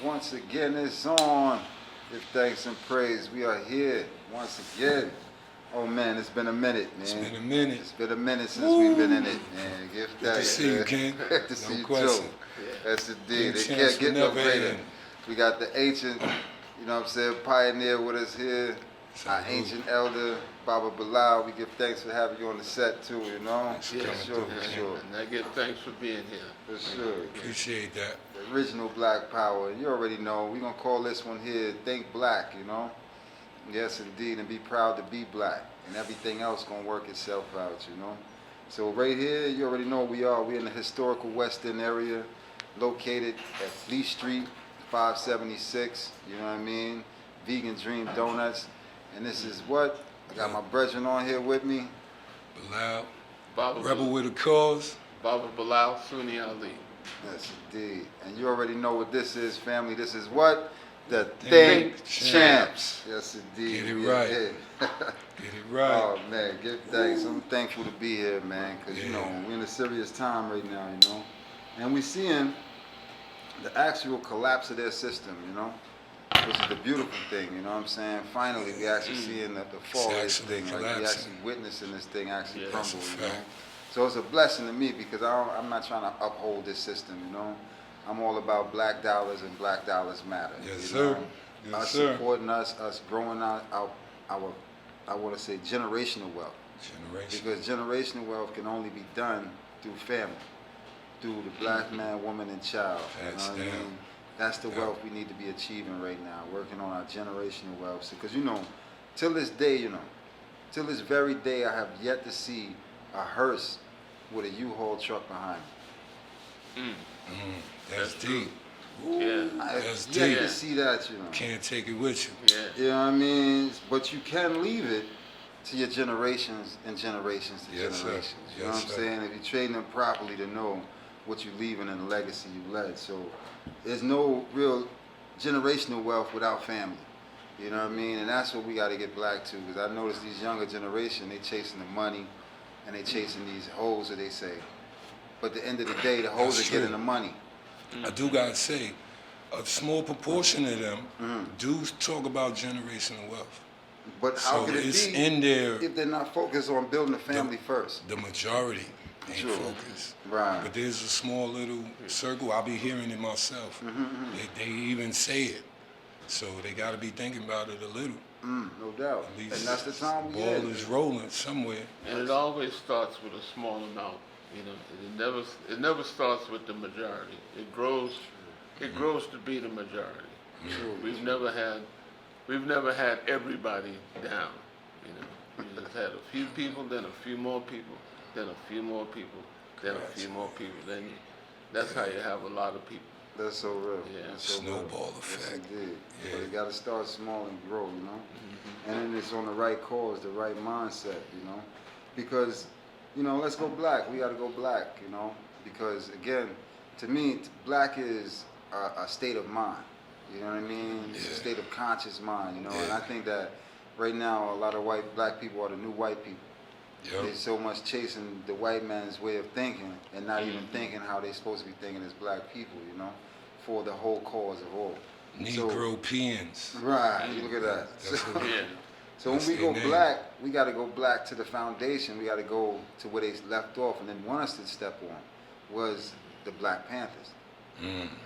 once again it's on. Give thanks and praise. We are here once again. Oh man, it's been a minute, man. It's been a minute. It's been a minute since we've been in it, man. Give thanks. Good to see you, King. Good to see No you question. too. That's indeed. Big It chance can't get no will never greater. end. We got the ancient, you know what I'm saying, pioneer with us here. Our Salute. ancient elder, Brother Bilal. We give thanks for having you on the set too, you know? Thanks for For coming sure, through, for man. sure. And I give thanks for being here. For sure. Appreciate that. The original Black Power. You already know. We're going to call this one here Think Black, you know? Yes, indeed. And be proud to be black. And everything else going to work itself out, you know? So right here, you already know where we are. We're in the historical Western area, located at Fleet Street, 576. You know what I mean? Vegan Dream Donuts. And this is what? I got my brethren on here with me. Bilal, Baba rebel with a cause. Brother Bilal Sunni Ali. Yes, indeed. And you already know what this is, family. This is what? The Think Think Champs. Champs. Yes, indeed. Get it We are right. here. Get it right. Oh, man, give thanks. I'm thankful to be here, man, because, you Yeah. know, we're in a serious time right now, you know. And we're seeing the actual collapse of their system, you know, which is the beautiful thing, you know what I'm saying? Finally, we actually seeing the fall of this actually thing. Like, we collapsing. actually witnessing this thing actually Yeah, that's crumble, a you know. fact. So it's a blessing to me because I'm not trying to uphold this system, you know. I'm all about black dollars and black dollars matter. Yes, you sir. know? Yes, Us sir. supporting us growing our I want to say generational wealth. Generation. Because generational wealth can only be done through family, through the black man, woman, and child. That's you know what I down. mean? That's the Yeah. wealth we need to be achieving right now, working on our generational wealth. Because, you know, till this day, you know, till this very day, I have yet to see a hearse with a U-Haul truck behind me. That's That's true. deep. Yeah. I That's have yet deep. to see that, you know. Can't take it with you. Yeah. You know what I mean? But you can leave it to your generations and generations to Yes, sir. generations. You know Yes, what I'm sir. saying? If you train them properly to know what you're leaving and the legacy you led. So there's no real generational wealth without family. You know what I mean? And that's what we got to get black to. Because I notice these younger generation, they chasing the money and they chasing these hoes, that they say. But at the end of the day, the hoes That's are getting true. the money. I do gotta say, a small proportion of them Mm-hmm. do talk about generational wealth. But how So could it it's be in there. if they're not focused on building a family first? The majority ain't True. focused. Right. But there's a small little circle. I'll be hearing it myself. They even say it. So they got to be thinking about it a little. No doubt. At least And that's the time we ball in. is rolling somewhere. And it always starts with a small amount. You know, it never starts with the majority. It grows to be the majority. We've never had everybody down. You know, we just had a few people, then a few more people, then a few more people, then a few more people. Then that's how you have a lot of people. That's so real. Yeah. That's so Snowball real. effect. Yes, indeed. Yeah. But it got to start small and grow, you know? And then it's on the right cause, the right mindset, you know? Because, you know, let's go black. We got to go black, you know? Because, again, to me, black is a state of mind. You know what I mean? It's a Yeah. state of conscious mind, you know? And Yeah. I think that right now, a lot of black people are the new white people. They're Yep. so much chasing the white man's way of thinking and not even thinking how they're supposed to be thinking as black people, you know, for the whole cause of all. Negro peons. Right, look at that. That's So, what Yeah. so when that's we their go name. black, we got to go black to the foundation. We got to go to where they left off and then want us to step on was the Black Panthers.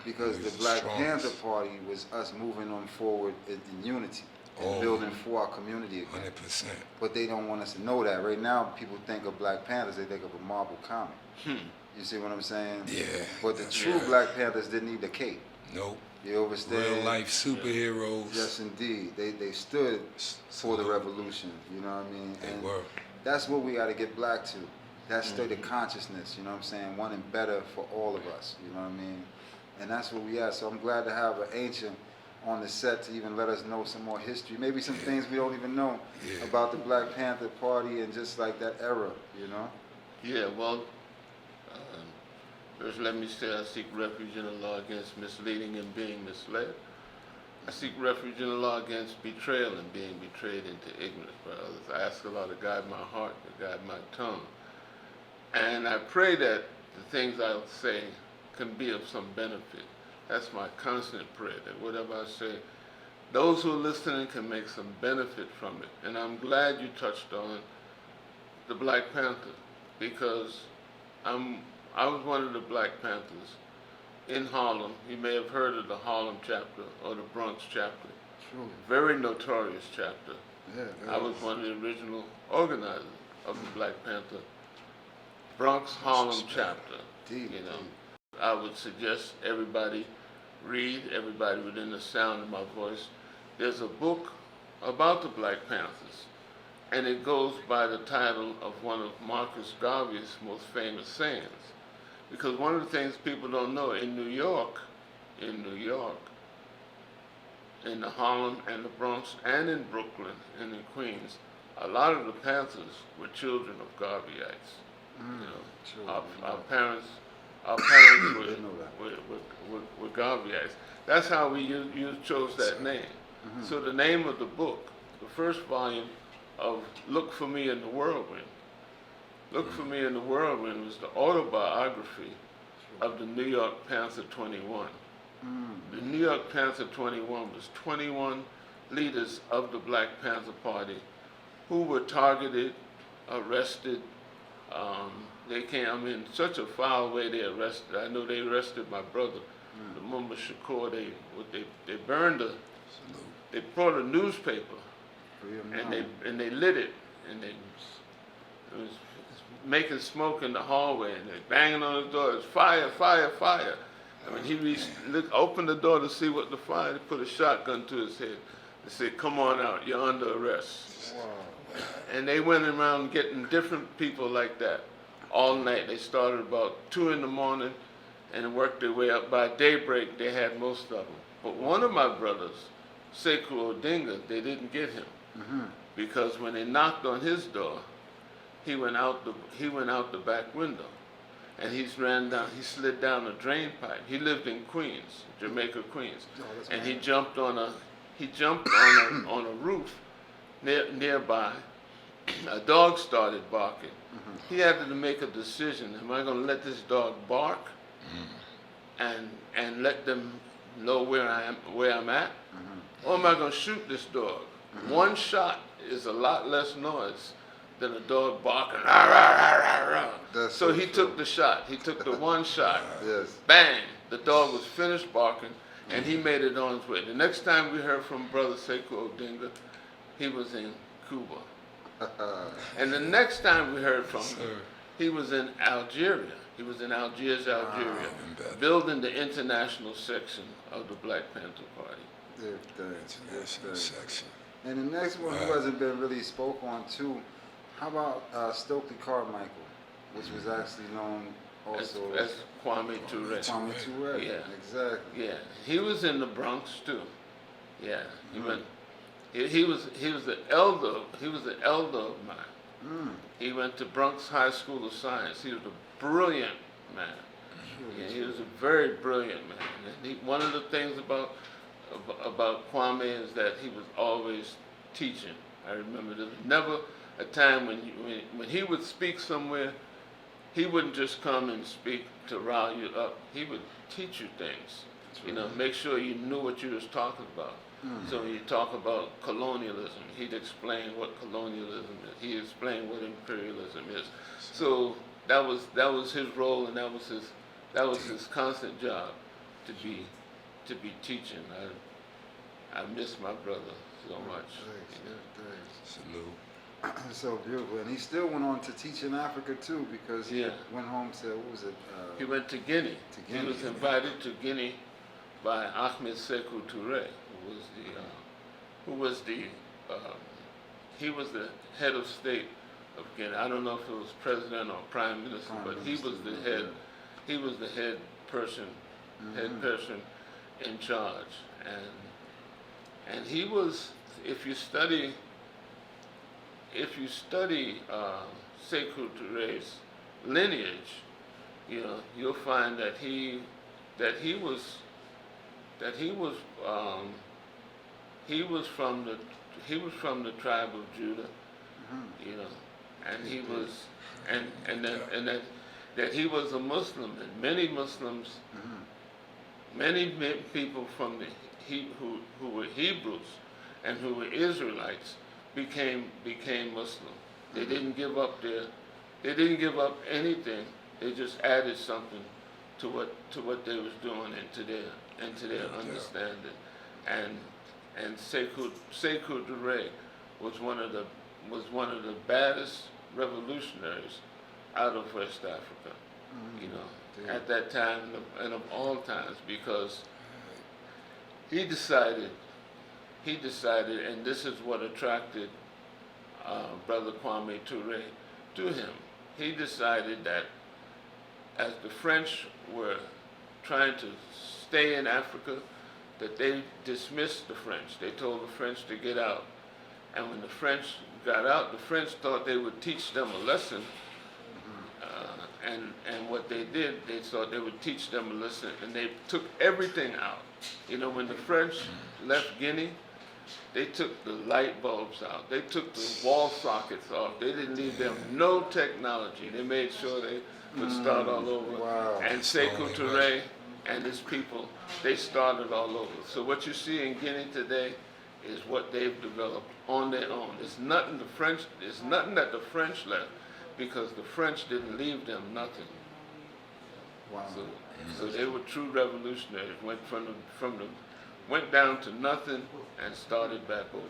Because They're the the Black strongest. Panther Party was us moving on forward in unity and Oh. building for our community again. 100%. But they don't want us to know that. Right now, people think of Black Panthers, they think of a Marvel comic. You see what I'm saying? Yeah. But the that's true right. Black Panthers didn't need the cape. Nope. You understand? Real life superheroes. Yes, indeed. They stood for the revolution. You know what I mean? They And were. that's what we got to get black to. That state of consciousness. You know what I'm saying? Wanting better for all of us. You know what I mean? And that's where we at. So I'm glad to have an ancient on the set to even let us know some more history. Maybe some things we don't even know Yeah. about the Black Panther Party and just like that era. You know? Yeah, well, first let me say I seek refuge in the law against misleading and being misled. I seek refuge in the law against betrayal and being betrayed into ignorance by others. I ask Allah to guide my heart, to guide my tongue. And I pray that the things I'll say can be of some benefit That's my constant prayer, that whatever I say, those who are listening can make some benefit from it. And I'm glad you touched on the Black Panther, because I was one of the Black Panthers in Harlem. You may have heard of the Harlem chapter or the Bronx chapter. True. Very notorious chapter. Yeah, I was one of the original organizers of the Black Panther Bronx Harlem chapter. Deep, You know, deep. I would suggest everybody read, everybody within the sound of my voice. There's a book about the Black Panthers, and it goes by the title of one of Marcus Garvey's most famous sayings. Because one of the things people don't know, in New York, in the Harlem and the Bronx and in Brooklyn and in Queens, a lot of the Panthers were children of Garveyites. You know, True. our parents Didn't know that. were Garveyites. That's how you chose that name. So the name of the book, the first volume of Look for Me in the Whirlwind. Look for Me in the Whirlwind was the autobiography of the New York Panther 21. The New York Panther 21 was 21 leaders of the Black Panther Party who were targeted, arrested. They came in such a foul way. They arrested. I know they arrested my brother, the Mumba Shakur. They burned a. They brought a newspaper, and they lit it, and it was making smoke in the hallway, and they banging on his door. It's fire, fire, fire. I mean, he opened the door to see what the fire. They put a shotgun to his head. They said, "Come on out. You're under arrest." Wow. And they went around getting different people like that all night. They started about 2 in the morning and worked their way up. By daybreak, they had most of them. But one of my brothers, Sekou Odinga, they didn't get him because when they knocked on his door, he went out the back window, and he slid down a drain pipe. He lived in Queens, Jamaica, Queens, and he jumped on a roof nearby. A dog started barking. He had to make a decision. Am I going to let this dog bark and let them know where I'm at? Or am I going to shoot this dog? One shot is a lot less noise than a dog barking. Rah, rah, rah, rah, rah. So he took the shot. He took the one shot. Yes. Bang! The dog was finished barking, and he made it on his way. The next time we heard from Brother Sekou Odinga, he was in Cuba. And the next time we heard from him, he was in Algeria. He was in Algiers, Algeria, building the international section of the Black Panther Party. International section. And the next one who hasn't been really spoke on too, how about Stokely Carmichael, which was actually known also as Kwame Ture. Kwame Ture. Yeah. Exactly. Yeah, he was in the Bronx too. Yeah, he went. He was the elder. He was the elder of mine. He went to Bronx High School of Science. He was a brilliant man. Yeah, he was a very brilliant man. And one of the things about Kwame is that he was always teaching. I remember there was never a time when he would speak somewhere, he wouldn't just come and speak to rile you up. He would teach you things. You know, make sure you knew what you was talking about. So when you talk about colonialism, he'd explain what colonialism is. He explained what imperialism is. So that was his role, and that was his constant job to be teaching. I miss my brother so much. Salute. So beautiful, and he still went on to teach in Africa too, because he went home to what was it? He went to Guinea. He was invited to Guinea by Ahmed Sekou Toure, he was the head of state of Guinea. I don't know if it was president or prime minister, but he was the head. He was the head person in charge, and he was. If you study Sekou Toure's lineage, you know, you'll find that he was from the tribe of Judah, you know, and he was that he was a Muslim, and many Muslims Many people from who were Hebrews and who were Israelites became Muslim. They didn't give up anything. They just added something to what they was doing into their understanding. And Sekou Touré was one of the baddest revolutionaries out of West Africa. You know, at that time and of all times, because he decided, and this is what attracted Brother Kwame Ture to him. He decided that as the French were trying to stay in Africa, that they dismissed the French. They told the French to get out. And when the French got out, the French thought they would teach them a lesson. And what they did, they thought they would teach them a lesson, and they took everything out. You know, when the French left Guinea, they took the light bulbs out. They took the wall sockets off. They didn't leave them no technology. They made sure they would start all over. Wow. And Sekou Touré and his people, they started all over. So what you see in Guinea today is what they've developed on their own. It's nothing that the French left, because the French didn't leave them nothing. Wow. So they were true revolutionaries. Went down to nothing and started back over.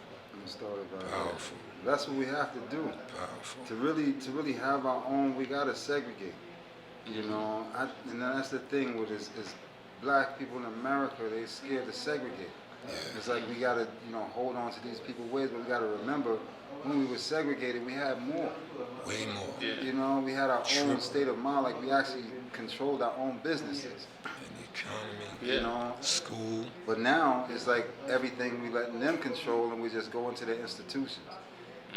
Powerful. That's what we have to do. Powerful. To really have our own, we gotta segregate. You know, and that's the thing with is black people in America. They scared to segregate. Yeah. It's like we gotta, hold on to these people's ways, but we gotta remember when we were segregated, we had more. Way more. Yeah. We had our own state of mind. Like we actually controlled our own businesses. And economy. Yeah. School. But now it's like everything we letting them control, and we just go into their institutions.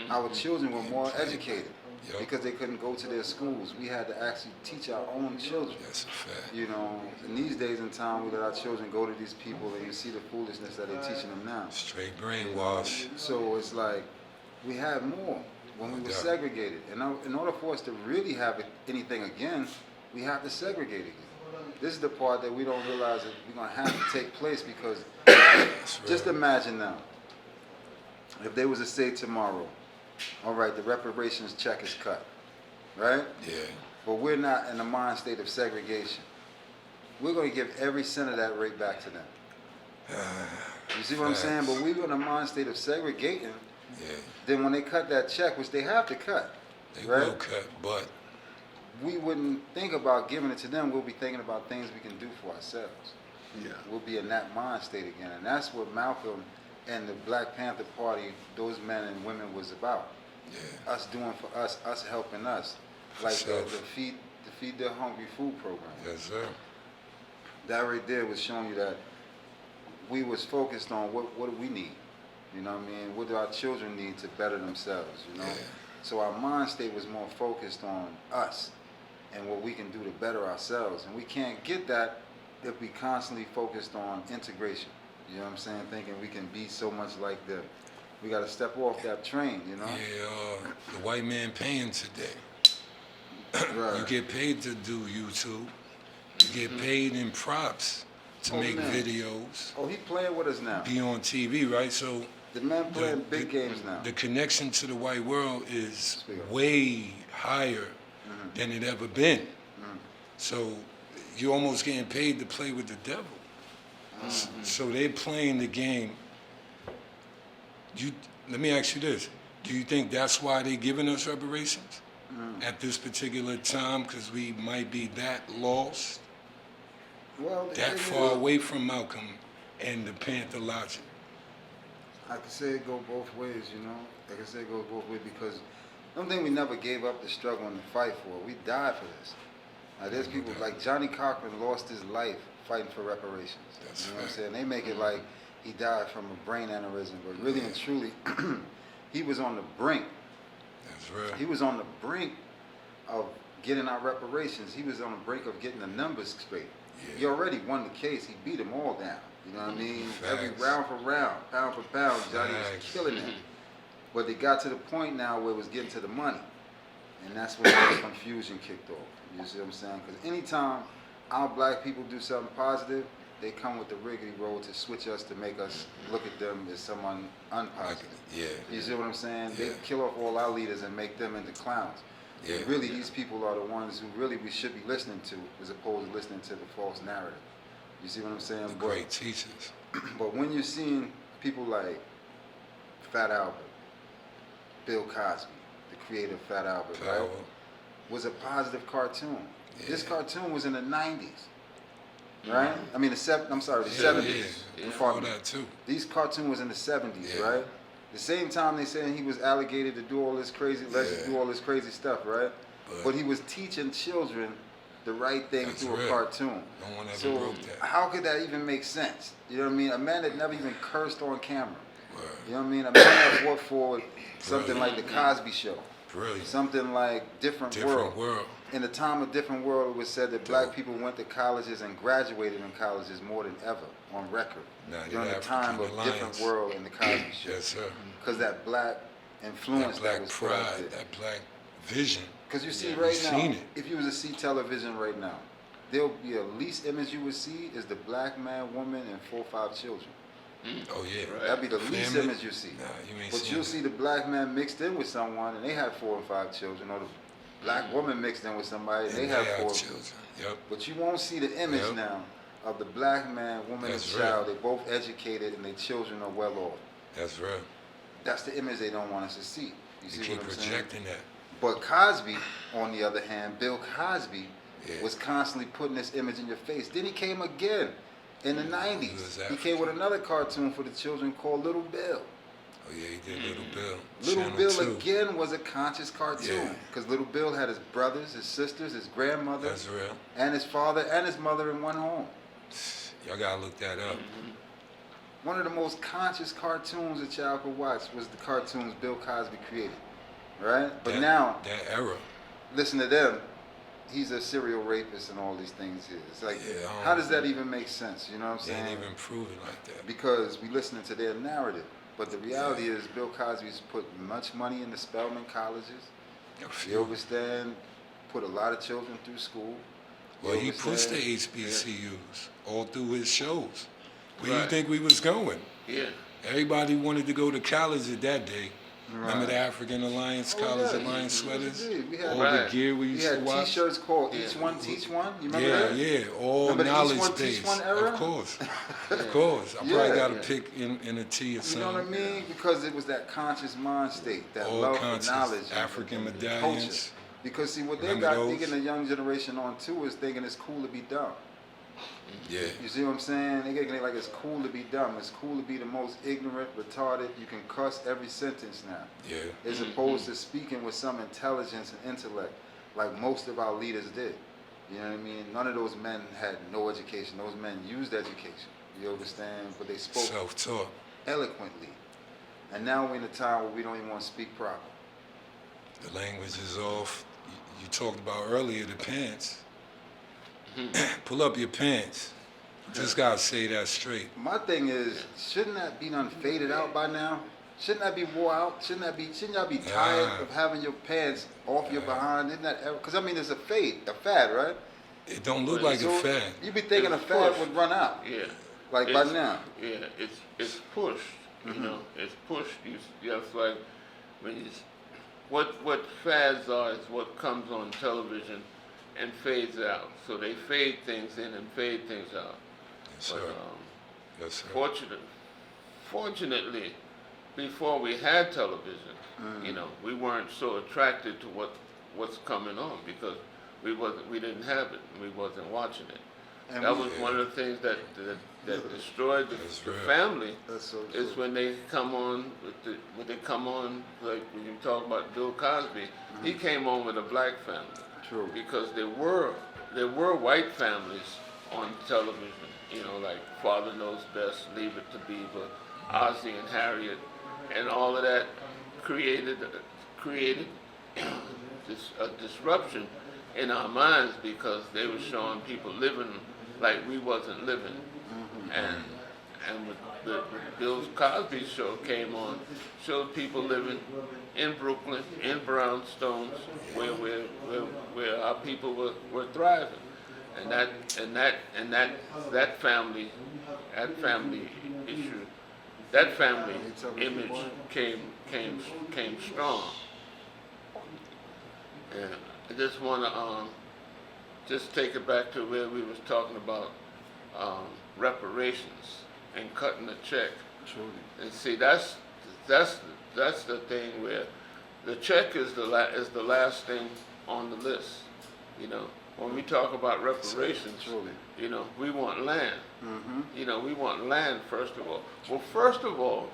Our children were more educated because they couldn't go to their schools. We had to actually teach our own children. That's a fact. In these days and time, we let our children go to these people, and you see the foolishness that they're teaching them now. Straight brainwash. So it's like we had more when we were segregated. And in order for us to really have anything again, we have to segregate again. This is the part that we don't realize that we're going to have to take place, because just imagine now, if they was to say tomorrow, all right, the reparations check is cut, right? Yeah. But we're not in a mind state of segregation. We're going to give every cent of that right back to them. You see what I'm saying? But we were in a mind state of segregating. Yeah. Then when they cut that check, which they have to cut, They right? will cut, but We wouldn't think about giving it to them. We'll be thinking about things we can do for ourselves. Yeah. We'll be in that mind state again. And that's what Malcolm and the Black Panther Party, those men and women, was about. yeah. Us doing for us helping us. Like the feed their hungry food program. Yes, sir. That right there was showing you that we was focused on what do we need. You know what I mean? What do our children need to better themselves, Yeah. So our mind state was more focused on us and what we can do to better ourselves. And we can't get that if we constantly focused on integration. You know what I'm saying? Thinking we can be so much like them. We got to step off that train, Yeah, the white man paying today. Right. You get paid to do YouTube. You get paid in props to make videos. Oh, he playing with us now. Be on TV, right? So The man playing big games now. the connection to the white world is way higher than it ever been. So you're almost getting paid to play with the devil. So they're playing the game. Let me ask you this. Do you think that's why they're giving us reparations at this particular time? Because we might be that lost, Well, the that thing far is, away from Malcolm and the Panther logic? I could say it go both ways, I could say it goes both ways, because I don't think we never gave up the struggle and the fight for it. We died for this. Now, there's people like Johnny Cochran lost his life fighting for reparations. That's You know what I'm right. saying? They make it like he died from a brain aneurysm, but really and truly, he was on the brink. That's real. He was on the brink of getting our reparations. He was on the brink of getting the numbers straight. Yeah. He already won the case. He beat them all down. You know what I mean? Every Facts. round for round, pound for pound, Johnny was Facts. killing it. But they got to the point now where it was getting to the money. And that's when the confusion kicked off. You see what I'm saying? Because anytime our black people do something positive, they come with the riggedy road to switch us to make us look at them as someone unpositive. Yeah. You see what I'm saying? Yeah. They kill off all our leaders and make them into clowns. Yeah. And really, these people are the ones who really we should be listening to, as opposed to listening to the false narrative. You see what I'm saying? The great teachers. But when you're seeing people like Fat Albert, Bill Cosby, the creator of Fat Albert, right, was a positive cartoon. Yeah. This cartoon was in the 90s, right? I mean, the 70s. Yeah. All that too. These cartoons was in the 70s, Yeah. right? The same time they saying he was allocated to do all this crazy, do all this crazy stuff, right? But he was teaching children the right thing through a cartoon. No one ever So broke that. how could that even make sense? You know what I mean? A man that never even cursed on camera. Word. You know what I mean? A man that brought forward something like the Cosby Show. Brilliant. Something like Different World. In the time of Different World, it was said that black people went to colleges and graduated in colleges more than ever on record during the time of Different World and the Cosby Show. Yes, sir. Because that black influence that black was put out pride, there. that black vision. Because you see Yeah, right we've now, seen it. if you was to see television right now, there'll be a least image you would see is the black man, woman, and 4 or 5 children. Oh yeah. Right. That'd be the least Family? image you see. Nah, you ain't But seen you'll it. see the black man mixed in with someone and they have 4 and 5 children, or the black woman mixed in with somebody and they have 4 children. Yep. But you won't see the image now of the black man, woman, That's and child. They're both educated and their children are well off. That's real. That's the image they don't want us to see. You You see keep what I'm saying? projecting that. But Cosby, on the other hand, Bill Cosby, Yeah. was constantly putting this image in your face. Then he came again in the 90s. was He came with another cartoon for the children called Little Bill. Oh yeah, he did Little Bill. Little Channel Bill 2. again was a conscious cartoon Yeah. because Little Bill had his brothers, his sisters, his grandmother, That's real. and his father and his mother in one home. Y'all gotta look that up. One of the most conscious cartoons a child could watch was the cartoons Bill Cosby created, right? But now, that era. listen to them. He's a serial rapist and all these things here. It's like, Yeah, how does that even make sense? You know what I'm They saying? ain't even prove it like that. Because we listening to their narrative. But the reality is Bill Cosby's put much money into Spelman colleges. You understand? Put a lot of children through school. Well, he understand? pushed the HBCUs all through his shows. Where you Right. think we was going? Yeah. Everybody wanted to go to college at that day. Remember Right. the African Alliance, Oh, College yeah. Alliance Yes, sweaters? indeed. We had- All Right. the gear we We used to had watch. T-shirts called Yeah. Each One Teach One. You remember Yeah, that? yeah, all Remember the Each knowledge One Teach based. One era? Of course, of course. I probably Yeah. got a Yeah. pick in a T or You something. know what I mean? Because it was that conscious mind state, that All love conscious. for knowledge, and African culture. medallions. Because see, what they Remember got those? thinking the young generation on too is thinking it's cool to be dumb. Yeah, You see what I'm saying? They get like it's cool to be dumb. It's cool to be the most ignorant, retarded. You can cuss every sentence now. yeah. As opposed to speaking with some intelligence and intellect, like most of our leaders did. You know what I mean? None of those men had no education. Those men used education. You understand? But they spoke Self-taught. eloquently. And now we're in a time where we don't even want to speak proper. The language is off. You talked about earlier the pants. Pull up your pants. Just gotta say that straight. My thing is, shouldn't that be done faded out by now? Shouldn't that be wore out? Shouldn't y'all be tired Nah. of having your pants off your behind? Isn't that ever? Because I mean, it's a fad, right? It don't look Well, like a So fad. you be thinking a It's fad pushed. would run out, Yeah. like by It's- now. Yeah, it's pushed. You know, it's pushed. Just like when you, what fads are is what comes on television and fades out. So they fade things in and fade things out. Yes, But sir. Yes, sir. fortunately, before we had television, you know, we weren't so attracted to what's coming on because we didn't have it. We wasn't watching it. And That we- was one of the things that destroyed That's the real. family. That's so Is true. when they come on like when you talk about Bill Cosby, he came on with a black family True. because there were white families on television. You know, like Father Knows Best, Leave It to Beaver, Ozzie and Harriet, and all of that created this a disruption in our minds because they were showing people living like we wasn't living, and with the Bill Cosby show came on, showed people living in Brooklyn, in brownstones, where our people were thriving. and that family issue, that family image came strong. And I just want to just take it back to where we was talking about reparations and cutting the check. Truly. And see, that's the thing where the check is the last thing on the list. You know, when we talk about reparations, Truly. you know, we want land. Mm-hmm. You know, we want land first of all. Well, first of all,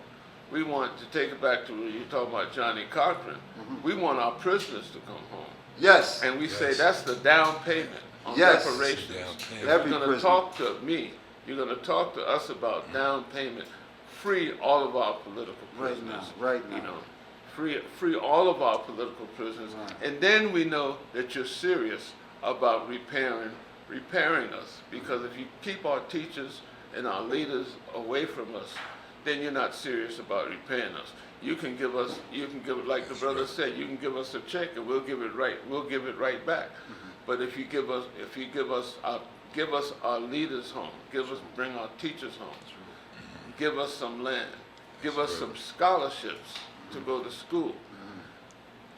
we want to take it back to where you talk about Johnny Cochran. Mm-hmm. We want our prisoners to come home, Yes. and we say Yes. that's the down payment on Yes. reparations. Down If payment. Every you're going to prisoner. talk to me, you're going to talk to us about down payment. Free all of our political prisoners. Right now. You know, free all of our political prisoners, Right. and then we know that you're serious about repairing us. Because if you keep our teachers and our leaders away from us, then you're not serious about repaying us. You can give, like the brother said, you can give us a check and we'll give it right back. Mm-hmm. But if you give us our leaders home, bring our teachers home, give us some land, give us some scholarships to go to school,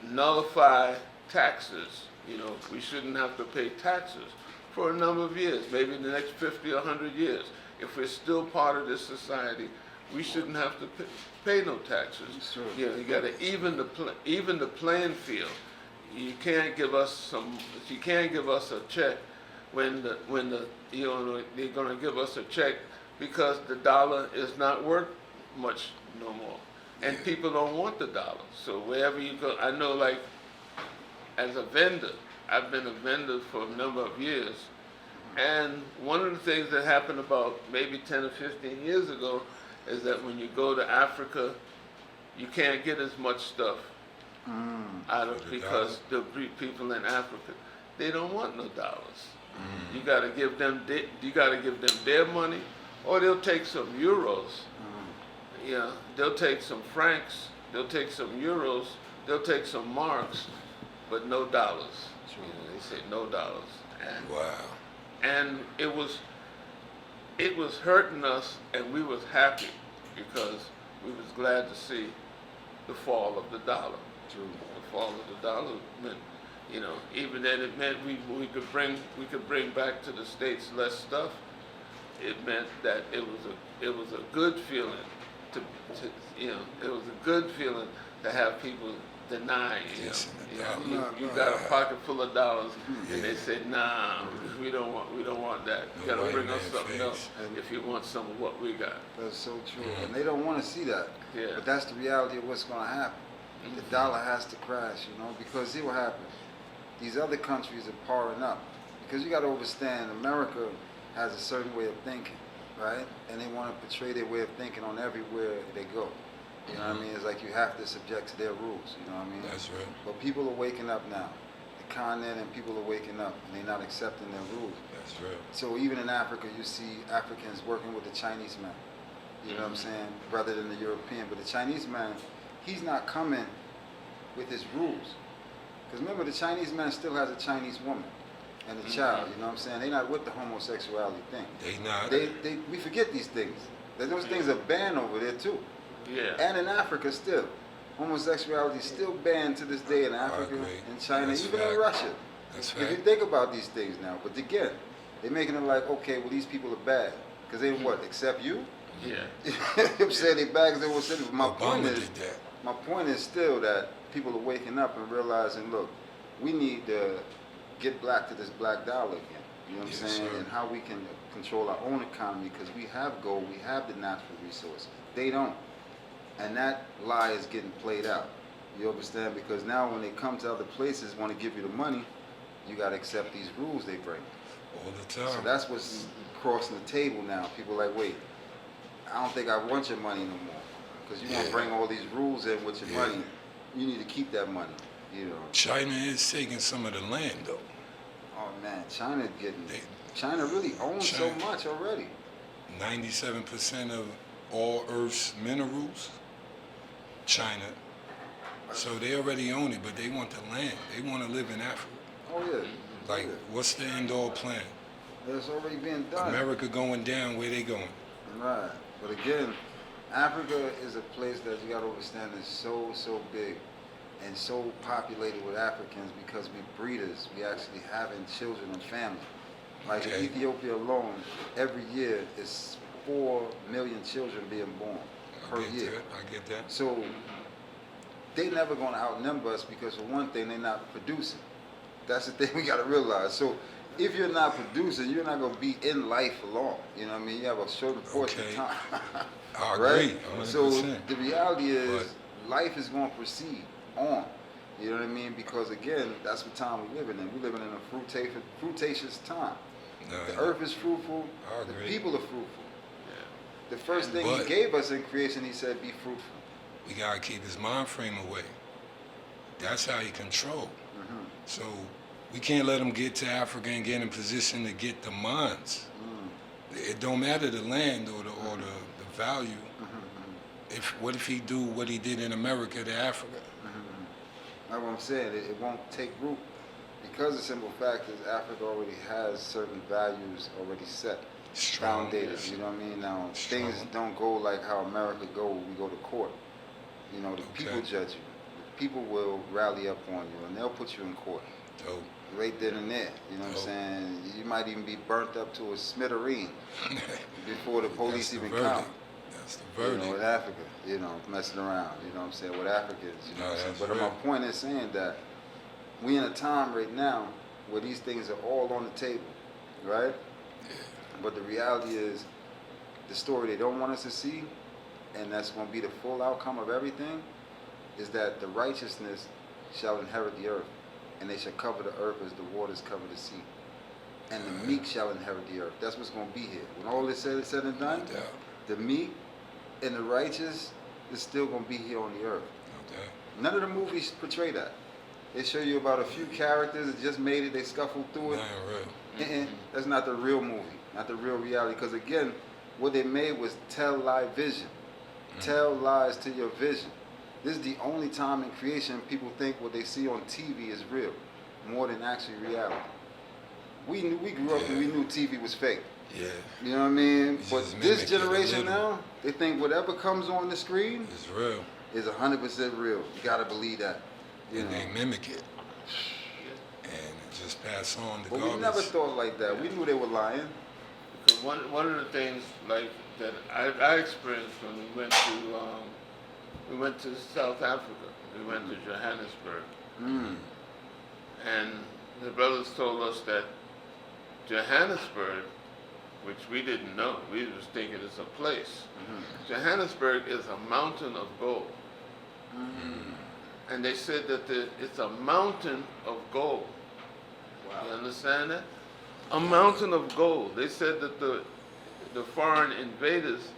nullify taxes. You know, we shouldn't have to pay taxes for a number of years, maybe in the next 50 or 100 years. If we're still part of this society, we shouldn't have to pay no taxes. Sure. You know, you got to even the playing field. You can't give us a check when you know they're going to give us a check because the dollar is not worth much no more, and people don't want the dollar. So wherever you go, I know, like as a vendor, I've been a vendor for a number of years, and one of the things that happened about maybe 10 or 15 years ago is that when you go to Africa, you can't get as much stuff out of, because the people in Africa, they don't want no dollars. You got to give them their money, or they'll take some euros. Yeah, they'll take some francs, they'll take some euros, they'll take some marks, but no dollars. You know, they say no dollars. And Wow. and it was hurting us, and we was happy because we was glad to see the fall of the dollar. True. The fall of the dollar meant, you know, even then it meant we could bring back to the States less stuff. It meant that it was a good feeling to you know, it was a good feeling to have people deny, you know. You got a pocket full of dollars, and they say, nah, we don't want that. You got to bring us something else if you want some of what we got. That's so true. And they don't want to see that. Yeah. But that's the reality of what's going to happen. The dollar has to crash, you know, because see what happens. These other countries are powering up. Because you got to understand, America has a certain way of thinking, right? And they want to portray their way of thinking on everywhere they go. You know what I mean? It's like you have to subject to their rules, you know what I mean? That's right. But people are waking up now. The continent and people are waking up, and they're not accepting their rules. That's real. So even in Africa, you see Africans working with the Chinese man. You know what I'm saying? Rather than the European. But the Chinese man, he's not coming with his rules. Because remember, the Chinese man still has a Chinese woman and a child. You know what I'm saying? They're not with the homosexuality thing. They not. We forget these things. Those things are banned over there too. Yeah. And in Africa still. Homosexuality is still banned to this day in Africa, agree. in China, That's even fact. in Russia. That's If you fact. think about these things now, but again, they're making it like, okay, well, these people are bad. Because they what, accept you? Yeah. You know what I'm saying? They bad because they were sitting. My point Obama is, did that. my point is still that people are waking up and realizing, look, we need to get back to this black dollar again. You know what I'm Yes, saying? sir. And how we can control our own economy, because we have gold, we have the natural resources. They don't. And that lie is getting played out. You understand? Because now when they come to other places, want to give you the money, you got to accept these rules they bring. All the time. So that's what's crossing the table now. People are like, wait, I don't think I want your money no more. Because you want to bring all these rules in with your money. You need to keep that money, you know. China is taking some of the land, though. Oh man, China really owns so much already. 97% of all Earth's minerals, China. So they already own it, but they want the land. They want to live in Africa. Oh yeah. Like, Yeah. what's the end-all plan? It's already being done. America going down, where they going? Right. But again, Africa is a place that you got to understand is so big and so populated with Africans because we breeders. We actually having children and family. Like in Ethiopia alone, every year is 4 million children being born per year. I get that. So they never going to outnumber us because for one thing, they're not producing. That's the thing we got to realize. So if you're not producing, you're not going to be in life for long. You know what I mean? You have a certain portion of time. I right? agree. 100%. So the reality is life is going to proceed on. You know what I mean? Because again, that's the time we're living in. We're living in a fruitaceous time. The earth is fruitful. The people are fruitful. The first thing he gave us in creation, he said, be fruitful. We got to keep his mind frame away. That's how he control. Mm-hmm. So we can't let him get to Africa and get in position to get the mines. It don't matter the land or the value. What if he do what he did in America to Africa? That's what I'm saying. It won't take root because the simple fact is Africa already has certain values already set, founded. You know what I mean? Now things don't go like how America go. We go to court. You know, the people judge you. The people will rally up on you and they'll put you in court. Dope. Right then and there. You know what I'm saying? You might even be burnt up to a smithereen before the police even come. That's the verdict. You know, with Africa, you know, messing around, you know what I'm saying, with Africans, you know what I'm saying? But my point is saying that we in a time right now where these things are all on the table, right? Yeah. But the reality is the story they don't want us to see, and that's going to be the full outcome of everything, is that the righteousness shall inherit the earth, and they shall cover the earth as the waters cover the sea. And the meek shall inherit the earth. That's what's going to be here. When all is said and done, the meek and the righteous is still going to be here on the earth. None of the movies portray that. They show you about a few characters that just made it, they scuffled through it. That's not the real movie, not the real reality. Because again, what they made was tell lie vision. Tell lies to your vision. This is the only time in creation people think what they see on TV is real, more than actually reality. We grew up and we knew TV was fake. Yeah. You know what I mean? But this generation now, they think whatever comes on the screen is real. Is 100% real. You gotta believe that. And they mimic it. And just pass on the garbage. But we never thought like that. We knew they were lying. Because one of the things like that I experienced when we went to South Africa. We went to Johannesburg. And the brothers told us that Johannesburg, which we didn't know, we was thinking it's a place. Johannesburg is a mountain of gold. And they said that it's a mountain of gold. Wow. You understand that? A mountain of gold. They said that the foreign invaders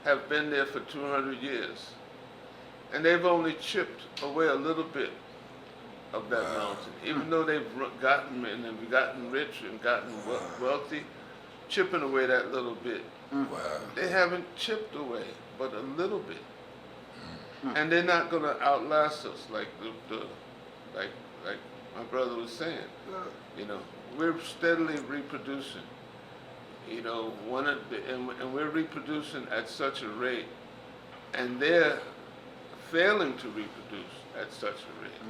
have been there for 200 years. And they've only chipped away a little bit of that mountain. Even though they've gotten rich and gotten wealthy, chipping away that little bit. They haven't chipped away, but a little bit. And they're not going to outlast us, like like my brother was saying. You know, we're steadily reproducing. You know, and we're reproducing at such a rate, and they're failing to reproduce at such a rate.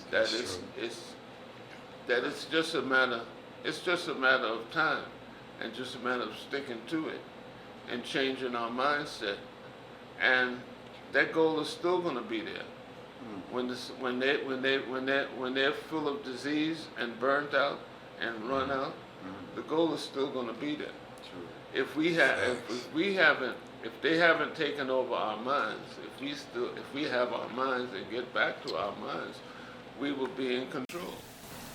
That it's just a matter. It's just a matter of time, and just a matter of sticking to it, and changing our mindset, and that goal is still going to be there. When they're full of disease and burnt out and run out, the goal is still going to be there. If they haven't taken over our minds, if we have our minds and get back to our minds, we will be in control.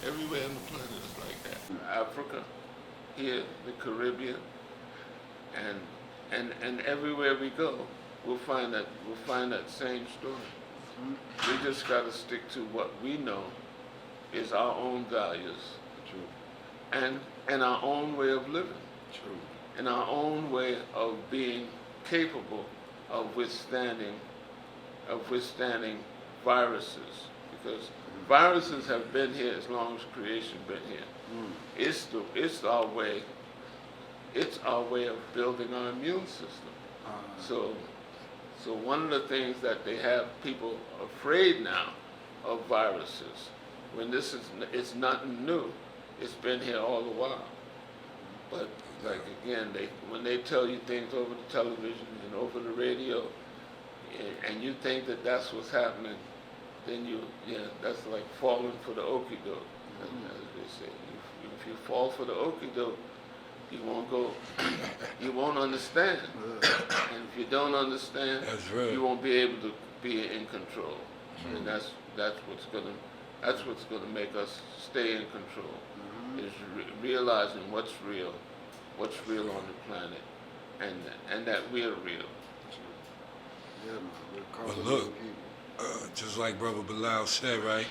Everywhere on the planet is like that. Africa, here, the Caribbean, and everywhere we go, we'll find that same story. We just got to stick to what we know is our own values, and our own way of living, and our own way of being capable of withstanding viruses, because viruses have been here as long as creation been here. it's our way. It's our way of building our immune system. So one of the things that they have people afraid now of viruses, when it's nothing new. It's been here all the while. But like again, when they tell you things over the television and over the radio, and you think that that's what's happening, then that's like falling for the okie doke, as they say. If you fall for the okie doke, you won't go, you won't understand. And if you don't understand, you won't be able to be in control. And that's what's gonna make us stay in control. Is realizing what's real on the planet, and that we're real. But look, just like Brother Bilal said, right?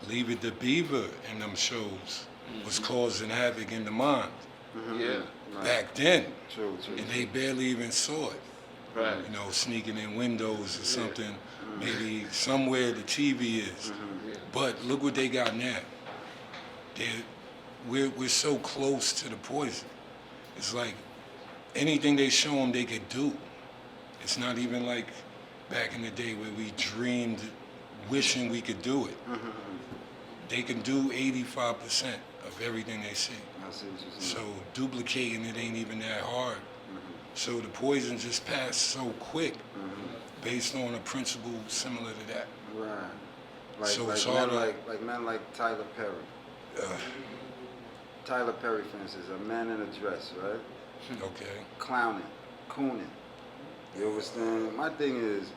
Leave It to Beaver in them shows was causing havoc in the mind. Yeah. Back then. True. And they barely even saw it. Right. You know, sneaking in windows or something. Maybe somewhere the TV is. But look what they got now. We're so close to the poison. It's like anything they show them, they could do. It's not even like back in the day where we dreamed, wishing we could do it. They can do 85% of everything they see. I see what you're saying. So duplicating it ain't even that hard. So the poison just passed so quick, based on a principle similar to that. Right. So Like it's men hard like men like Tyler Perry. Tyler Perry, for instance, a man in a dress, right? Okay. Clowning, cooning. You understand? My thing is,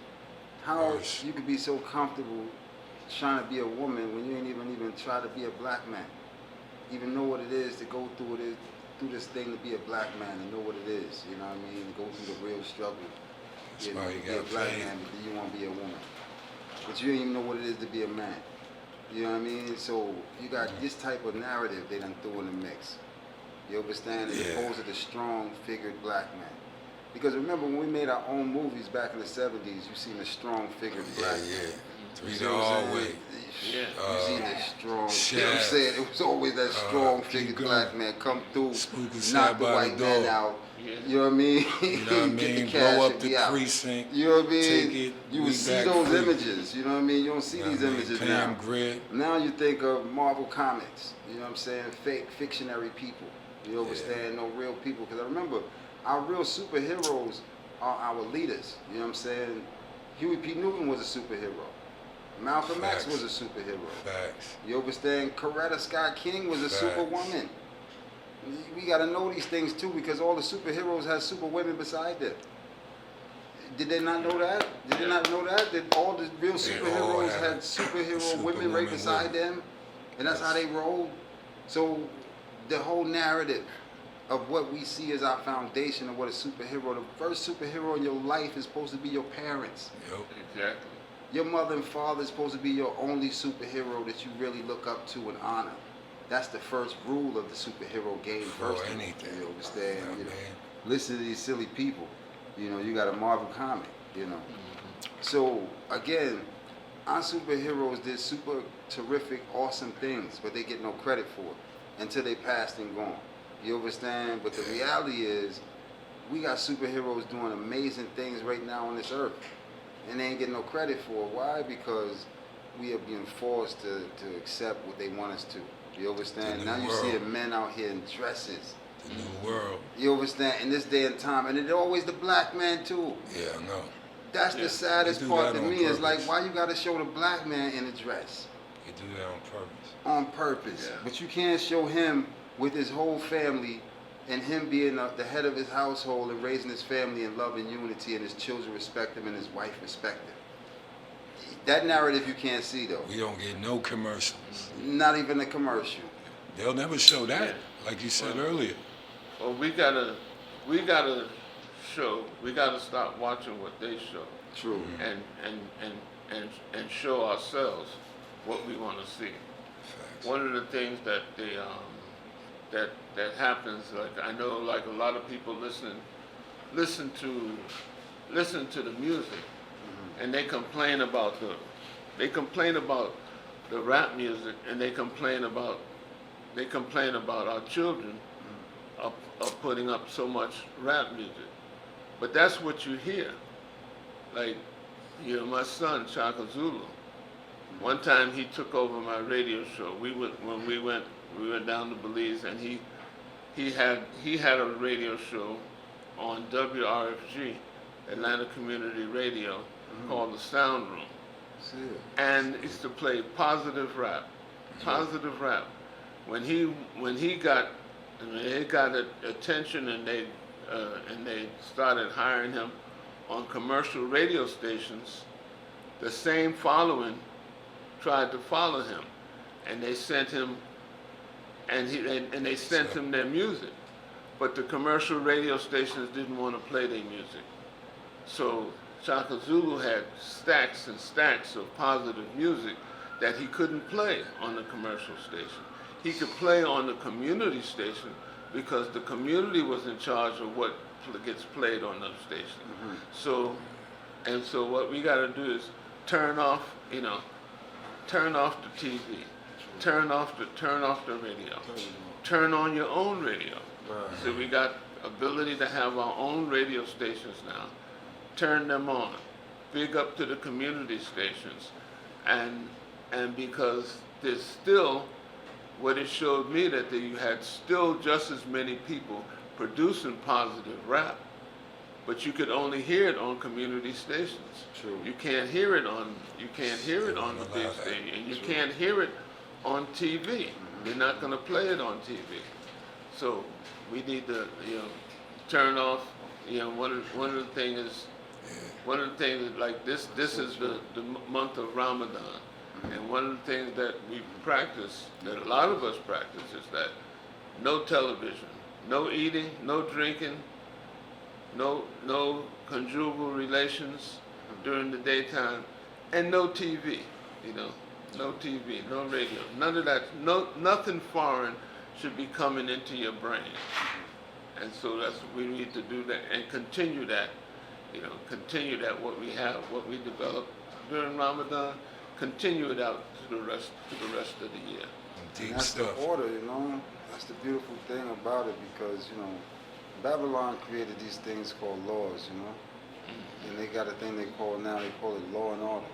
how Yes. you could be so comfortable trying to be a woman when you ain't even try to be a black man. Even know what it is to go through this thing to be a black man and know what it is. You know what I mean? To go through the real struggle. That's You know, why to you be a gotta black play. man, but then you want to be a woman. But you don't even know what it is to be a man. You know what I mean? So you got this type of narrative they done threw in the mix. You understand? As opposed to the strong-figured black man. Because remember, when we made our own movies back in the 70s, you seen a strong-figured black man. Three You the know what I'm all saying? way. Yeah. You seen that strong, Shaft. you know what I'm saying? It was always that strong-figured keep going. black man come through, Spook was knock sat the by white the man door. out. Yeah. You know what I mean? You know what I Get the mean? cash Blow up and the be out. precinct. You know what I mean? Take it. You we would see back those free. images. You know what I mean? You don't see You know these what I mean? images Pam now. Grier. Now you think of Marvel Comics. You know what I'm saying? Fake, fictionary people. You understand? No real people. Because I remember, our real superheroes are our leaders. You know what I'm saying? Huey P. Newton was a superhero. Malcolm X Facts. was a superhero. Facts. You understand? Coretta Scott King was a Facts. superwoman. We got to know these things too, because all the superheroes had superwomen beside them. Did they not know that? Did they not know that? That all the real They all superheroes had had superhero women superwoman right beside women. them? And that's how they rolled? So the whole narrative of what we see as our foundation of what a superhero, the first superhero in your life is supposed to be your parents. Yep. Exactly. Your mother and father is supposed to be your only superhero that you really look up to and honor. That's the first rule of the superhero game. For First, anything. you understand? Yeah, You know, man. listen to these silly people. You know, you got a Marvel comic. You know, so again, our superheroes did super terrific, awesome things, but they get no credit for it until they passed and gone. You understand? But the reality is, we got superheroes doing amazing things right now on this earth, and they ain't getting no credit for it. Why? Because we are being forced to accept what they want us to. You understand? The Now new you see world. the men out here in dresses. The new world. You understand? In this day and time, and it's always the black man too. Yeah, I know. That's Yeah. the saddest They do part that to on me. Is like, purpose. why you gotta show the black man in a dress You do that on purpose. on purpose, Yeah. but you can't show him with his whole family and him being the head of his household and raising his family in love and unity, and his children respect him and his wife respect him. That narrative you can't see though. We don't get no commercials. Not even a commercial. They'll never show that, Yeah. like you said earlier. Well, we gotta stop watching what they show, True. and show ourselves what we want to see. Facts. One of the things that they that happens, like I know, like a lot of people listen to the music, and they complain about the rap music, and they complain about they complain about our children are putting up so much rap music. But that's what you hear. Like, my son, Shaka Zulu, one time he took over my radio show. We went down to Belize, and he had a radio show on WRFG, Atlanta Community Radio, called The Sound Room. And it's to play positive rap. Positive rap. When he got attention, and they started hiring him on commercial radio stations, the same following tried to follow him, and they sent him him their music, but the commercial radio stations didn't want to play their music. So Shaka Zulu had stacks and stacks of positive music that he couldn't play on the commercial station. He could play on the community station because the community was in charge of what gets played on those stations. So what we got to do is turn off the TV, turn off the radio, turn on your own radio. So we got ability to have our own radio stations now. Turn them on. Big up to the community stations, and because there's still, what it showed me, that you had still just as many people producing positive rap, but you could only hear it on community stations. True. You can't hear it on the big stage, and you can't hear it on TV. They're not going to play it on TV. So we need to turn off. One of the things is like this is the month of Ramadan. And one of the things that we practice, that a lot of us practice, is that no television, no eating, no drinking, no conjugal relations during the daytime, and no TV, no TV, no radio, none of that, nothing foreign should be coming into your brain. And so we need to do that and continue that, what we have, what we develop during Ramadan, continue it out to the rest of the year. Deep that's stuff. The order, That's the beautiful thing about it, because, Babylon created these things called laws, And they got a thing they call it law and order,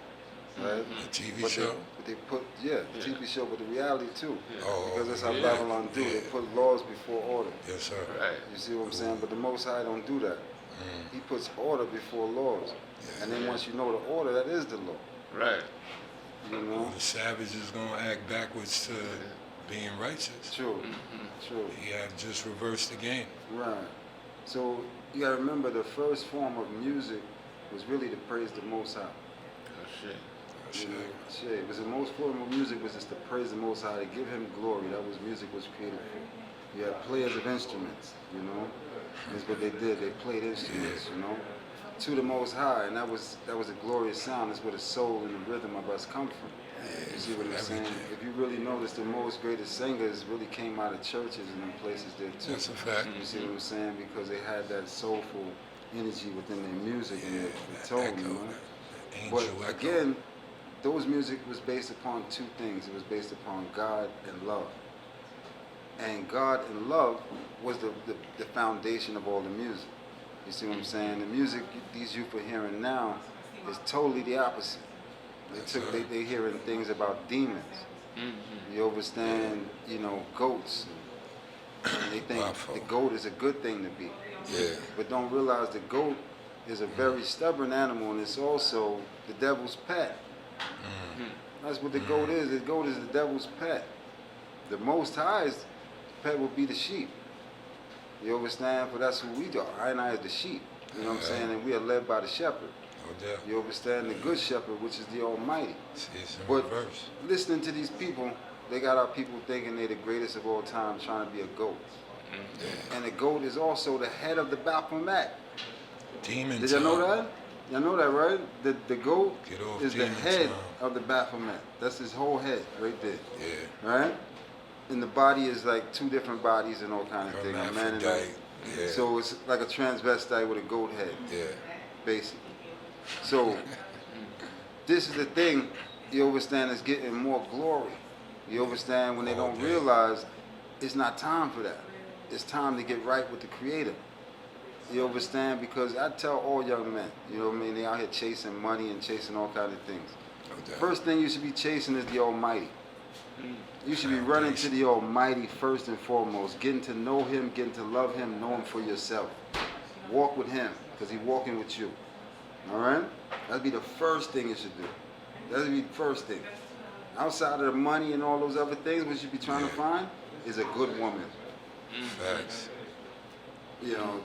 right? A TV show? They put, the TV show, but the reality too. Oh, because that's how Babylon do. They put laws before order. Yes, sir. Right. You see what I'm saying? But the Most High don't do that. He puts order before laws. And then once you know the order, that is the law. Right. The savage is going to act backwards to being righteous. True. True. He had just reversed the game. Right. So you got to remember, the first form of music was really to praise the Most High. Oh, shit. Shit. It was the most form of music was just to praise the Most High, to give Him glory. That was music was created for. You had players of instruments, That's what they did. They played instruments, to the Most High, and that was a glorious sound. That's where the soul and the rhythm of us come from. You see what I'm saying? If you really notice, the most greatest singers really came out of churches and them places there too. That's a fact. You see what I'm saying? Because they had that soulful energy within their music and their tone, But again, those music was based upon two things. It was based upon God and love. And God and love was the foundation of all the music. You see what I'm saying? The music these youth are hearing now is totally the opposite. They hearing things about demons. You understand, goats. And they think the goat is a good thing to be. Yeah. But don't realize the goat is a very stubborn animal, and it's also the devil's pet. That's what the goat is. The goat is the devil's pet. The Most High's pet will be the sheep. You understand? For that's who we are. I and I is the sheep. You know what I'm saying? And we are led by the shepherd. No doubt. You understand? The good shepherd, which is the Almighty. See, it's in But reverse. listening to these people, they got our people thinking they're the greatest of all time, trying to be a goat. And the goat is also the head of the Baphomet. Demon Did y'all know time. that? Y'all know that, right? The goat Get off is the demon head time. of the Baphomet. That's his whole head right there. Yeah. Right? And the body is like two different bodies and all kind of things. A man and a, Hermaphrodite. Yeah. So it's like a transvestite with a goat head, Yeah. basically. So this is the thing, you understand, is getting more glory. You understand, when they don't realize it's not time for that. It's time to get right with the Creator. You understand? Because I tell all young men, you know what I mean, they out here chasing money and chasing all kinds of things. Okay. First thing you should be chasing is the Almighty. You should be running to the Almighty first and foremost, getting to know Him, getting to love Him, know Him for yourself. Walk with Him, because He's walking with you. All right? That'd be the first thing you should do. That'd be the first thing. Outside of the money and all those other things, what you should be trying to find is a good woman. Facts. You know,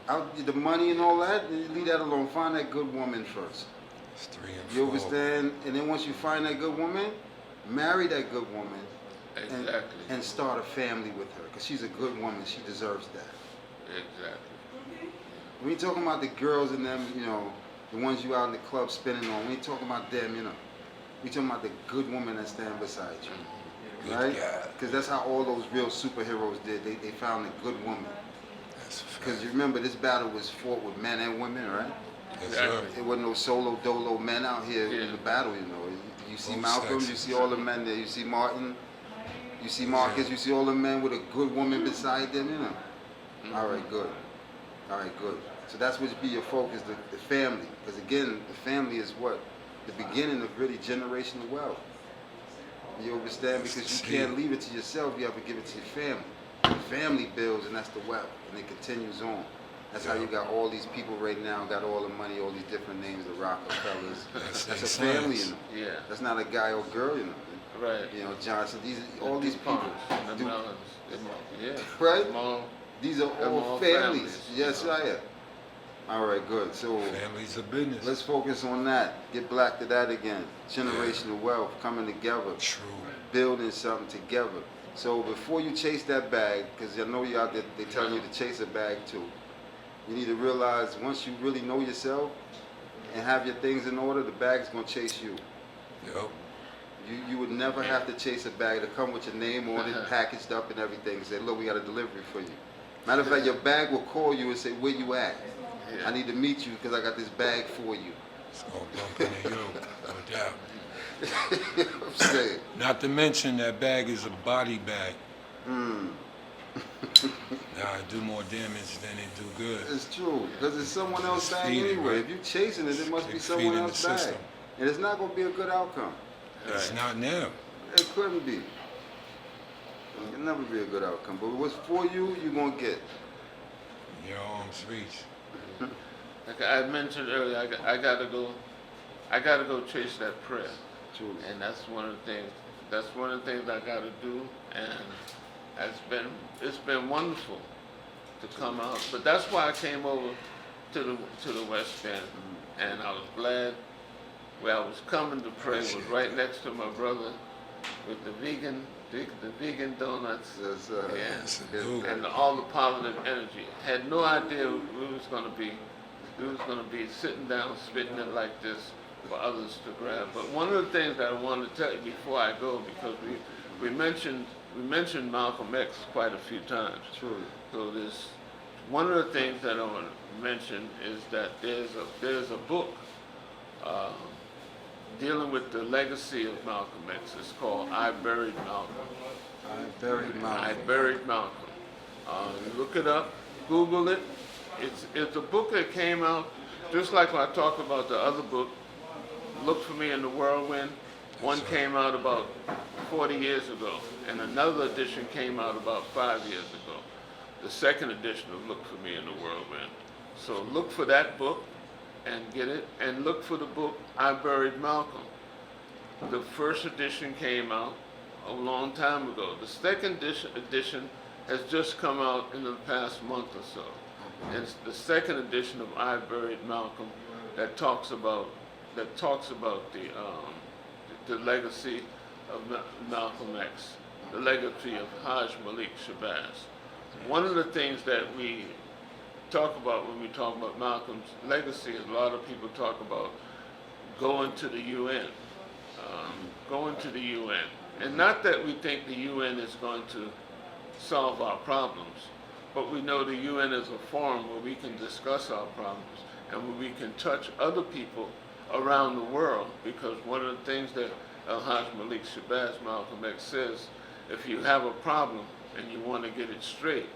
the money and all that, leave that alone. Find that good woman first. It's 3 and 4. You understand? And then once you find that good woman, marry that good woman. Exactly. And start a family with her, because she's a good woman. She deserves that. Exactly. We ain't talking about the girls and them, you know, the ones you out in the club spinning on. We ain't talking about them, you know. We talking about the good woman that stand beside you, Good right? God. Because that's how all those real superheroes did. They found a good woman. That's a fact. Because you remember, this battle was fought with men and women, right? Yes, sir. There wasn't no solo dolo men out here in the battle, you know. You see Both Malcolm, you sexes, see all the men there. You see Martin, you see Marcus, you see all the men with a good woman beside them, you know. All right, good. All right, good. So that's what should be your focus, the family. Because again, the family is what? The beginning of really generational wealth. You understand? Because you can't leave it to yourself, you have to give it to your family. The family builds, and that's the wealth, and it continues on. That's how you got all these people right now, got all the money, all these different names, the Rockefellers. That's a family, you know. Yeah. That's not a guy or girl, you know. Right. You know, Johnson, all these people. The do- Mellons, yeah. Right? Them all- These are them all all families. families, Yes, you know. I am. All right, good. So Family's a business. let's focus on that. Get back to that again. Generational wealth coming together, True. building something together. So before you chase that bag, because I know you out there, they telling you to chase a bag too. You need to realize once you really know yourself and have your things in order, the bag's gonna chase you. Yep. You would never have to chase a bag to come with your name on it, packaged up and everything, and say, look, we got a delivery for you. Matter of fact, your bag will call you and say, where you at? Yeah. I need to meet you because I got this bag for you. It's going to bump into you, no doubt. You know what I'm saying? Not to mention that bag is a body bag. Now it do more damage than it do good. It's true, because it's someone else's It's bag feeding, anyway. right? If you're chasing it, it must be It's someone feeding the else's bag. system. And it's not going to be a good outcome. It's not now. It couldn't be. It can never be a good outcome. But what's for you, you're going to get. Your arms reach. Like I mentioned earlier, I gotta go chase that prayer. Truly. And that's one of the things. That's one of the things I got to do, and it's been wonderful to come out. But that's why I came over to the West End, and I was glad. Where I was coming to pray was right next to my brother with the vegan donuts. Yes, Yes, yes, dude. And all the positive energy. Had no idea we was gonna be sitting down spitting it like this for others to grab. But one of the things that I wanted to tell you before I go, because we mentioned Malcolm X quite a few times. Truly. So there's one of the things that I want to mention is that there's a book dealing with the legacy of Malcolm X. It's called I Buried Malcolm. I buried I Malcolm. Buried Malcolm. Look it up, Google it. It's a book that came out just like when I talked about the other book, Look for Me in the Whirlwind. One came out about 40 years ago, and another edition came out about 5 years ago. The second edition of Look for Me in the Whirlwind. So look for that book and get it, and look for the book I Buried Malcolm. The first edition came out a long time ago. The second edition has just come out in the past month or so. It's the second edition of I Buried Malcolm that talks about the legacy of Malcolm X, the legacy of Haj Malik Shabazz. One of the things that we talk about when we talk about Malcolm's legacy is a lot of people talk about going to the UN, and not that we think the UN is going to solve our problems, but we know the UN is a forum where we can discuss our problems and where we can touch other people around the world, because one of the things that Haj Malik Shabazz, Malcolm X, says, if you have a problem, and you want to get it straight,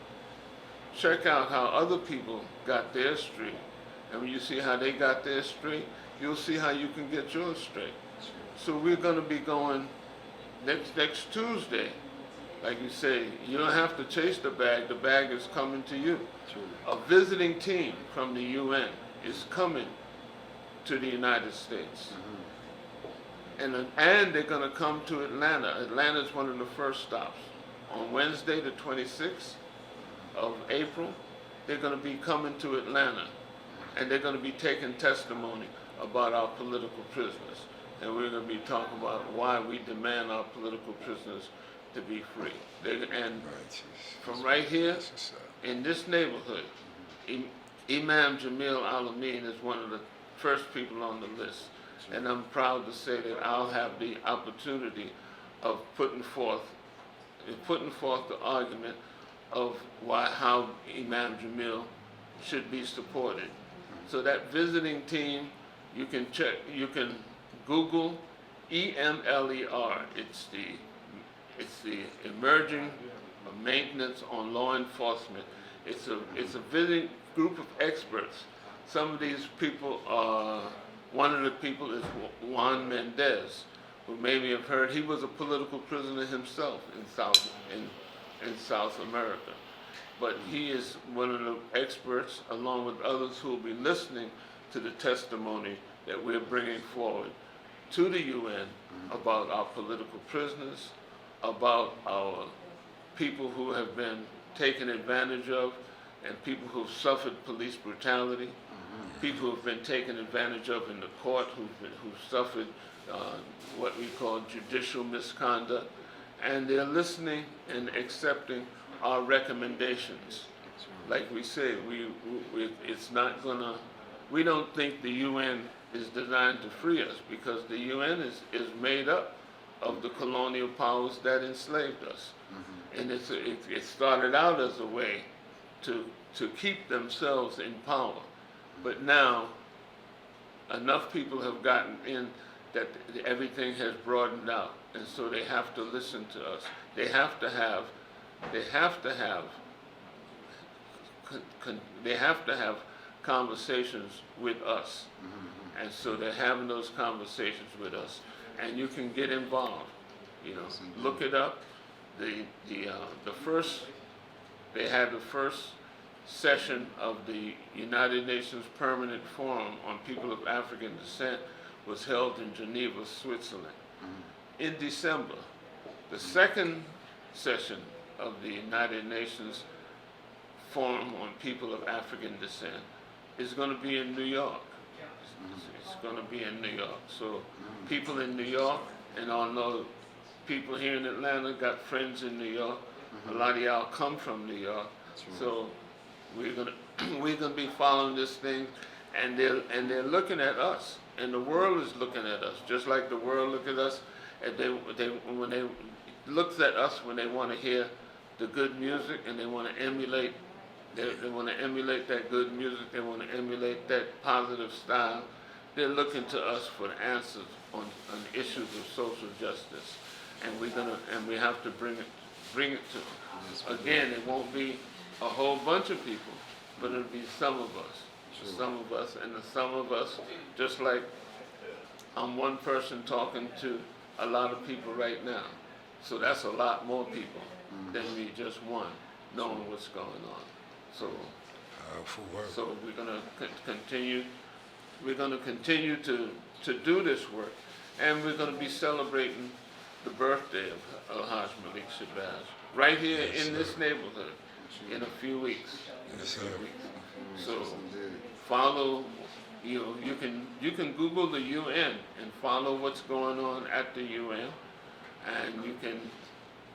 check out how other people got theirs straight. And when you see how they got theirs straight, you'll see how you can get yours straight. So we're going to be going next Tuesday. Like you say, you don't have to chase the bag is coming to you. A visiting team from the UN is coming to the United States. And they're going to come to Atlanta. Atlanta is one of the first stops. On Wednesday, the 26th of April, they're going to be coming to Atlanta, and they're going to be taking testimony about our political prisoners. And we're going to be talking about why we demand our political prisoners to be free. And from right here in this neighborhood, Imam Jamil Al-Amin is one of the first people on the list. And I'm proud to say that I'll have the opportunity of putting forth the argument of how Imam Jamil should be supported. So that visiting team, you can Google EMLER. It's the Emerging Maintenance on Law Enforcement. It's a visiting group of experts. Some of these people are. One of the people is Juan Mendez, who maybe have heard. He was a political prisoner himself in South America. But he is one of the experts, along with others who will be listening to the testimony that we're bringing forward to the UN about our political prisoners, about our people who have been taken advantage of, and people who've suffered police brutality, people who've been taken advantage of in the court, who've suffered what we call judicial misconduct, and they're listening and accepting our recommendations. Like we say, we don't think the UN is designed to free us, because the UN is made up of the colonial powers that enslaved us. And it started out as a way to keep themselves in power. But now, enough people have gotten in that everything has broadened out, and so they have to listen to us. They have to have conversations with us, and so they're having those conversations with us. And you can get involved. Look it up. They had the first session of the United Nations Permanent Forum on People of African Descent was held in Geneva, Switzerland. In December, the second session of the United Nations Forum on People of African Descent is going to be in New York. It's going to be in New York. So people in New York, and I know people here in Atlanta got friends in New York. A lot of y'all come from New York. So we're gonna be following this thing, and they're looking at us, and the world is looking at us, just like the world look at us. And when they looks at us when they want to hear the good music, and they want to emulate. They want to emulate that good music. They want to emulate that positive style. They're looking to us for the answers on issues of social justice, and we have to bring it to them. Again, it won't be a whole bunch of people, but it'll be some of us. Some of us, and the some of us, just like I'm one person talking to a lot of people right now. So that's a lot more people than me, just one, knowing what's going on. So we're gonna continue. We're gonna continue to do this work, and we're gonna be celebrating the birthday of Al-Hajj Malik Shabazz right here in this neighborhood in a few weeks. So follow. You can Google the UN and follow what's going on at the UN, and you can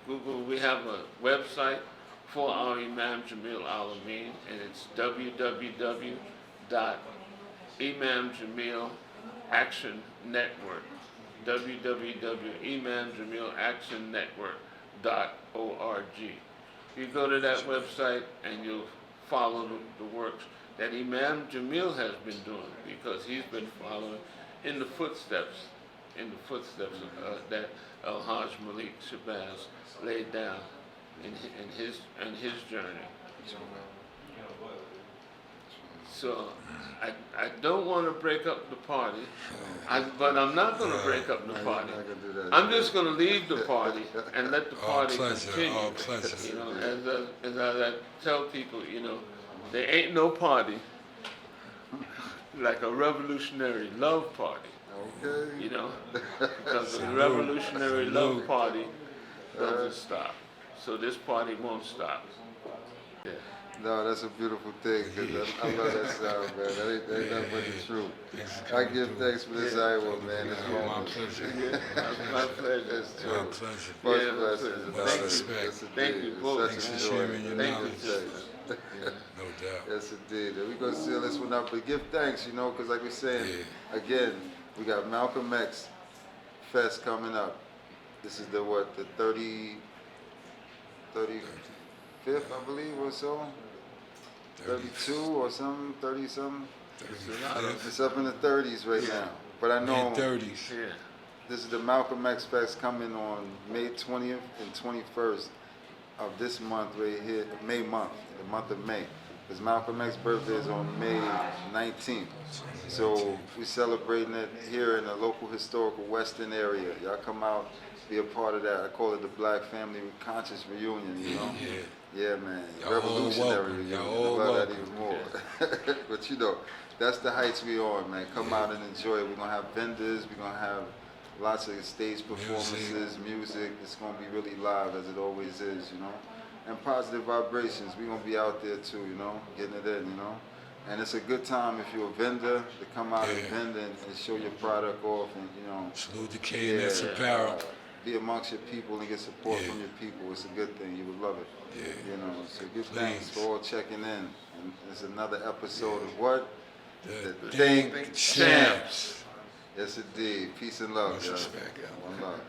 Google. We have a website for our Imam Jamil Al-Amin, and it's www.imamjamilactionnetwork, www.imamjamilactionnetwork.org. You go to that website and you'll follow the works that Imam Jamil has been doing, because he's been following in the footsteps that Al-Hajj Malik Shabazz laid down in his journey. So I don't want to break up the party, but I'm not going to break up the party. I'm just going to leave the party and let the party continue. All pleasure. You know, as I tell people, you know, there ain't no party like a revolutionary love party. Okay. You know, because the revolutionary love party doesn't stop. So this party won't stop. Yeah. No, that's a beautiful thing, because I love that sound, man. That ain't nothing but the truth. I give thanks for this Iowa, man. This My moment. pleasure. My pleasure. That's My true. pleasure. Much Yeah, blessings. Thank brother. you. Yes, Thank indeed. you It's both. such a Thanks for joy. sharing your Thank you, knowledge. sir. No doubt. Yes, indeed. And we're going to seal this one up. But give thanks, you know, because like we're saying, Yeah. again, we got Malcolm X Fest coming up. This is the, what, the 35th, I believe, or so? 32 or something, 30 something. It's up in the 30s right now. But I know Mid-30s. Yeah. this is the Malcolm X Fest coming on May 20th and 21st of this month right here, May month, the month of May. Because Malcolm X's birthday is on May 19th. So we're celebrating it here in the local historical Western area. Y'all come out, be a part of that. I call it the Black Family Conscious Reunion, you know? Yeah. Yeah, man. Y'all all Revolutionary welcome. reunion. Y'all all I love that welcome. even more. But you know, that's the heights we on, man. Come out and enjoy it. We're gonna have vendors. We're gonna have lots of stage performances, music. It's gonna be really live, as it always is, you know. And positive vibrations. We're gonna be out there too, you know, getting it in, you know. And it's a good time if you're a vendor to come out and vend and show your product off, and you know. Salute the K&S Apparel. Be amongst your people and get support Yeah. from your people. It's a good thing. You would love it. Yeah. You know, so give Please. thanks for all checking in. And it's another episode of what? The Think Think Champs. Champs. Yes, indeed. Peace and love, Much y'all. respect. One love.